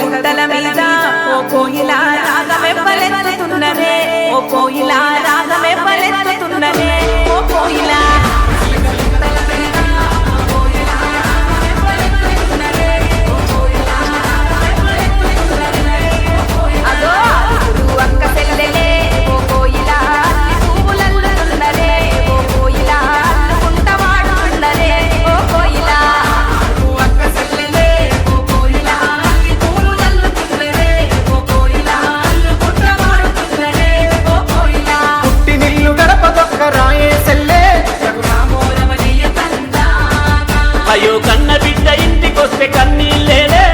గుట్టల మీద ఓ కోయిలా రాగమెవ్వలెత్తుతున్నదే, ఓ కోయిలా రాగమెవ్వలెత్తుతున్నదే, ఓ కోయిలా అదో అక్క చెల్లెలే ఓ కోయిలా పువ్వులల్లుతున్నదే, ఓ కోయిలా అల్లుకుంట వాడుతున్నదే, ఓ కోయిలా అయ్యో కన్న బిడ్డ ఇంటికొస్తే కన్నీళ్ళేలే